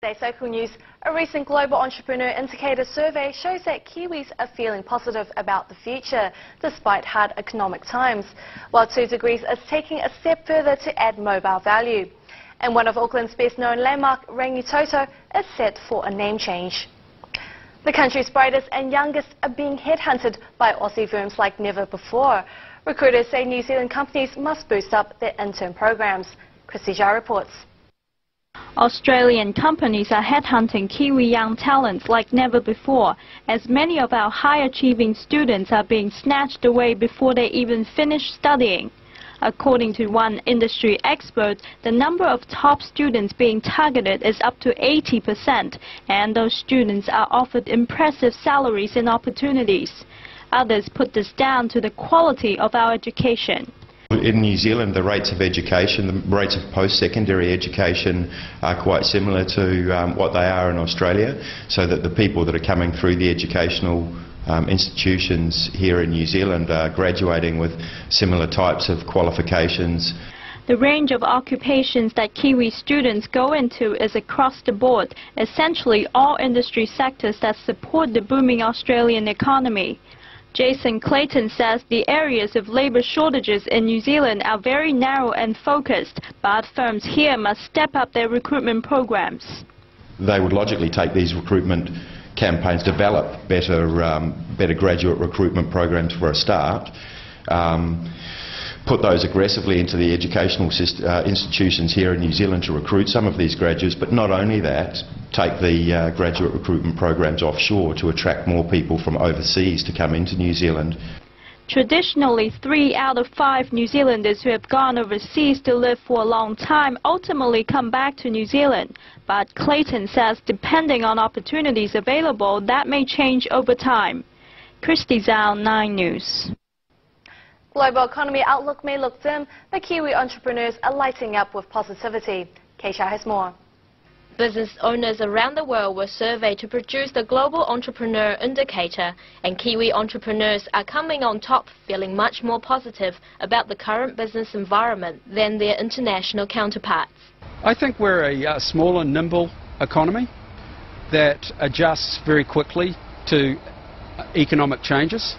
Today's local news, a recent Global Entrepreneur Indicator survey shows that Kiwis are feeling positive about the future, despite hard economic times, while 2 Degrees is taking a step further to add mobile value. And one of Auckland's best-known landmark, Rangitoto, is set for a name change. The country's brightest and youngest are being headhunted by Aussie firms like never before. Recruiters say New Zealand companies must boost up their intern programs. Christy Jha reports. Australian companies are headhunting Kiwi young talents like never before, as many of our high-achieving students are being snatched away before they even finish studying. According to one industry expert, the number of top students being targeted is up to 80%, and those students are offered impressive salaries and opportunities. Others put this down to the quality of our education. In New Zealand, the rates of education, the rates of post-secondary education are quite similar to what they are in Australia, so that the people that are coming through the educational institutions here in New Zealand are graduating with similar types of qualifications. The range of occupations that Kiwi students go into is across the board, essentially all industry sectors that support the booming Australian economy. Jason Clayton says the areas of labour shortages in New Zealand are very narrow and focused, but firms here must step up their recruitment programs. They would logically take these recruitment campaigns, develop better graduate recruitment programs for a start, put those aggressively into the educational institutions here in New Zealand to recruit some of these graduates, but not only that, take the graduate recruitment programs offshore to attract more people from overseas to come into New Zealand. Traditionally, 3 out of 5 New Zealanders who have gone overseas to live for a long time ultimately come back to New Zealand. But Clayton says depending on opportunities available, that may change over time. Christy Zhao, 9 News. Global economy outlook may look dim, but Kiwi entrepreneurs are lighting up with positivity. Keisha has more. Business owners around the world were surveyed to produce the Global Entrepreneur Indicator, and Kiwi entrepreneurs are coming on top, feeling much more positive about the current business environment than their international counterparts. I think we're a small and nimble economy that adjusts very quickly to economic changes.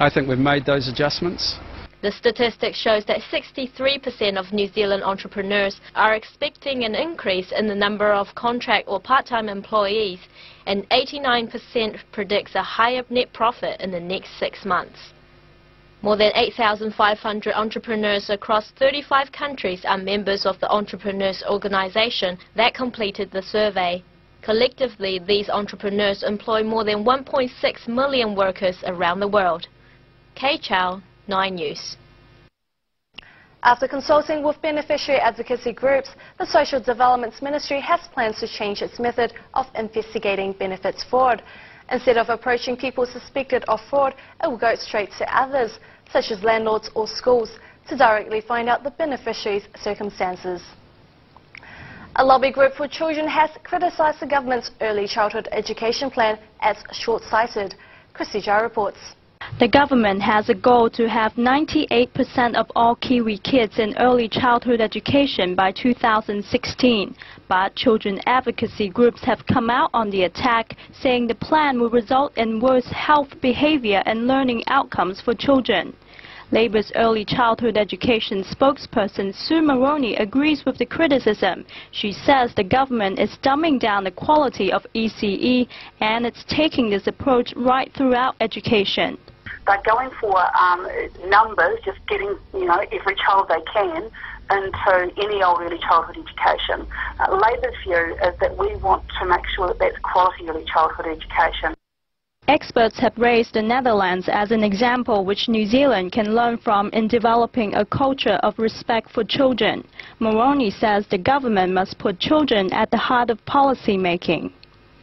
I think we've made those adjustments. The statistic shows that 63% of New Zealand entrepreneurs are expecting an increase in the number of contract or part-time employees, and 89% predicts a higher net profit in the next 6 months. More than 8,500 entrepreneurs across 35 countries are members of the Entrepreneurs Organisation that completed the survey. Collectively, these entrepreneurs employ more than 1.6 million workers around the world. Kay Chow, 9 News. After consulting with beneficiary advocacy groups, the Social Development Ministry has plans to change its method of investigating benefits fraud. Instead of approaching people suspected of fraud, it will go straight to others, such as landlords or schools, to directly find out the beneficiary's circumstances. A lobby group for children has criticised the government's early childhood education plan as short-sighted. Christy Jha reports. The government has a goal to have 98% of all Kiwi kids in early childhood education by 2016. But children advocacy groups have come out on the attack, saying the plan will result in worse health, behaviour and learning outcomes for children. Labour's early childhood education spokesperson Sue Maroney agrees with the criticism. She says the government is dumbing down the quality of ECE and it's taking this approach right throughout education. They're going for numbers, just getting every child they can into any old early childhood education. Labour's view is that we want to make sure that that's quality early childhood education. Experts have raised the Netherlands as an example which New Zealand can learn from in developing a culture of respect for children. Moroni says the government must put children at the heart of policy making.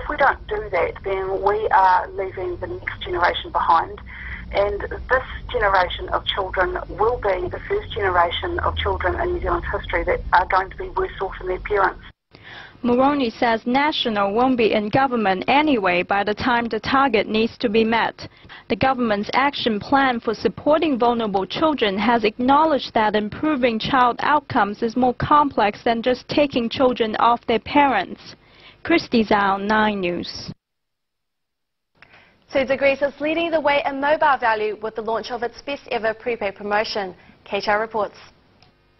If we don't do that, then we are leaving the next generation behind. And this generation of children will be the first generation of children in New Zealand's history that are going to be worse off than their parents. Moroni says National won't be in government anyway by the time the target needs to be met. The government's action plan for supporting vulnerable children has acknowledged that improving child outcomes is more complex than just taking children off their parents. Christy Zhao, 9 News. 2 Degrees is leading the way in mobile value with the launch of its best ever prepaid promotion. KHR reports.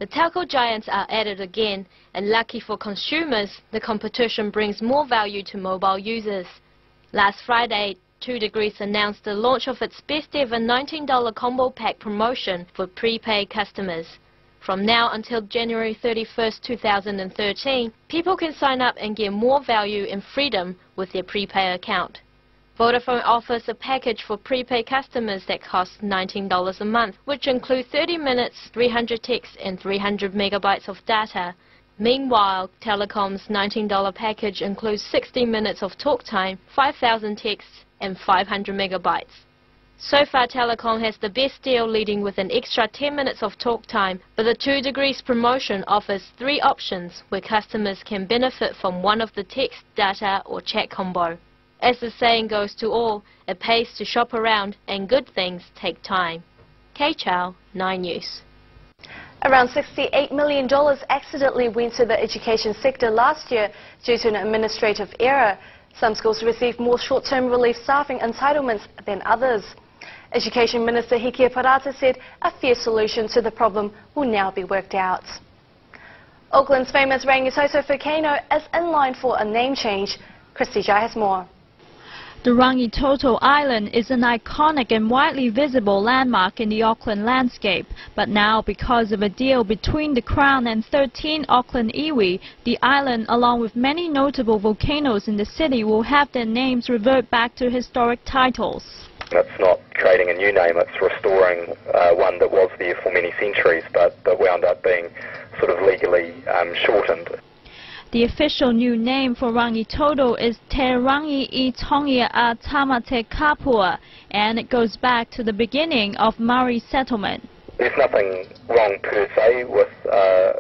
The telco giants are at it again, and lucky for consumers, the competition brings more value to mobile users. Last Friday, 2 Degrees announced the launch of its best ever $19 combo pack promotion for prepaid customers. From now until January 31st, 2013, people can sign up and get more value and freedom with their prepaid account. Vodafone offers a package for prepaid customers that costs $19 a month, which includes 30 minutes, 300 texts and 300 megabytes of data. Meanwhile, Telecom's $19 package includes 60 minutes of talk time, 5,000 texts and 500 megabytes. So far, Telecom has the best deal, leading with an extra 10 minutes of talk time, but the 2 Degrees promotion offers 3 options where customers can benefit from one of the text, data or chat combo. As the saying goes to all, it pays to shop around and good things take time. KHR 9 News. Around $68 million accidentally went to the education sector last year due to an administrative error. Some schools received more short-term relief staffing entitlements than others. Education Minister Hike Parata said a fair solution to the problem will now be worked out. Auckland's famous Rangitoto volcano is in line for a name change. Christy Jai has more. The Rangitoto Island is an iconic and widely visible landmark in the Auckland landscape, but now because of a deal between the Crown and 13 Auckland iwi, the island, along with many notable volcanoes in the city, will have their names revert back to historic titles. It's not creating a new name, it's restoring one that was there for many centuries but wound up being sort of legally shortened. The official new name for Rangitoto is Te Rangi I Tongia a Tamate Kapua, and it goes back to the beginning of Maori settlement. There's nothing wrong per se with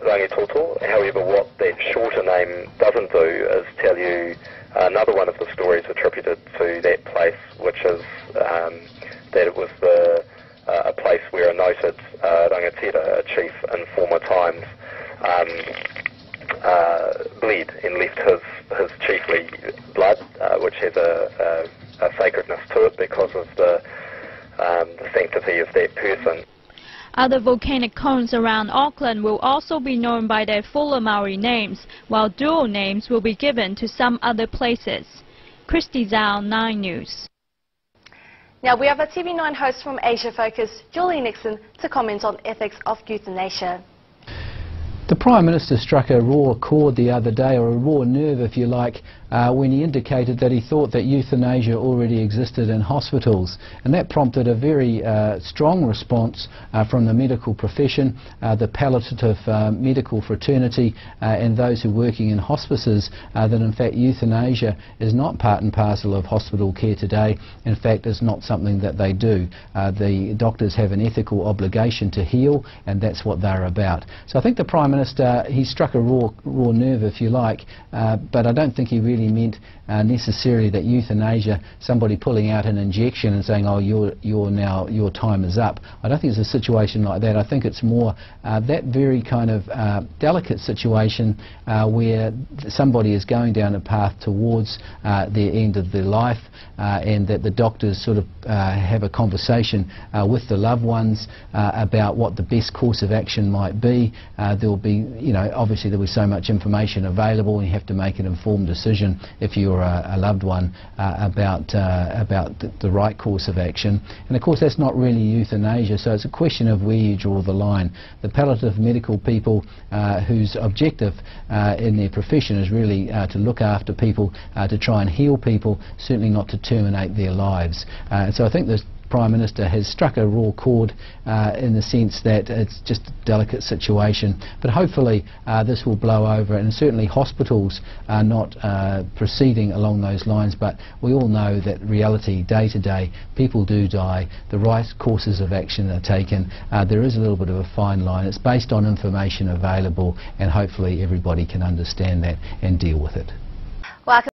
Rangitoto, however what that shorter name doesn't do is tell you another one of the stories attributed to that place, which is that it was a place where a noted rangatira, a chief in former times, bled and left his chiefly blood, which has a sacredness to it because of the sanctity of that person. Other volcanic cones around Auckland will also be known by their fuller Maori names, while dual names will be given to some other places. Christy Zhao, 9 News. Now we have a TV9 host from Asia Focus, Julie Nixon, to comment on ethics of euthanasia. The Prime Minister struck a raw chord the other day, or a raw nerve if you like, when he indicated that he thought that euthanasia already existed in hospitals, and that prompted a very strong response from the medical profession, the palliative medical fraternity and those who are working in hospices, that in fact euthanasia is not part and parcel of hospital care today. In fact, it's not something that they do. The doctors have an ethical obligation to heal, and that's what they're about. So I think the Prime Minister, he struck a raw nerve if you like, but I don't think he really meant necessarily that euthanasia, somebody pulling out an injection and saying, oh, your time is up. I don't think it's a situation like that. I think it's more that very kind of delicate situation where somebody is going down a path towards the end of their life, and that the doctors sort of have a conversation with the loved ones about what the best course of action might be. There will be, obviously there will be so much information available, and you have to make an informed decision if you're a loved one about the right course of action. And of course that's not really euthanasia, so it's a question of where you draw the line. The palliative medical people whose objective in their profession is really to look after people, to try and heal people, certainly not to terminate their lives. So I think the Prime Minister has struck a raw chord in the sense that it's just a delicate situation, but hopefully this will blow over, and certainly hospitals are not proceeding along those lines, but we all know that reality, day to day, people do die, the right courses of action are taken. There is a little bit of a fine line. It's based on information available, and hopefully everybody can understand that and deal with it. Well,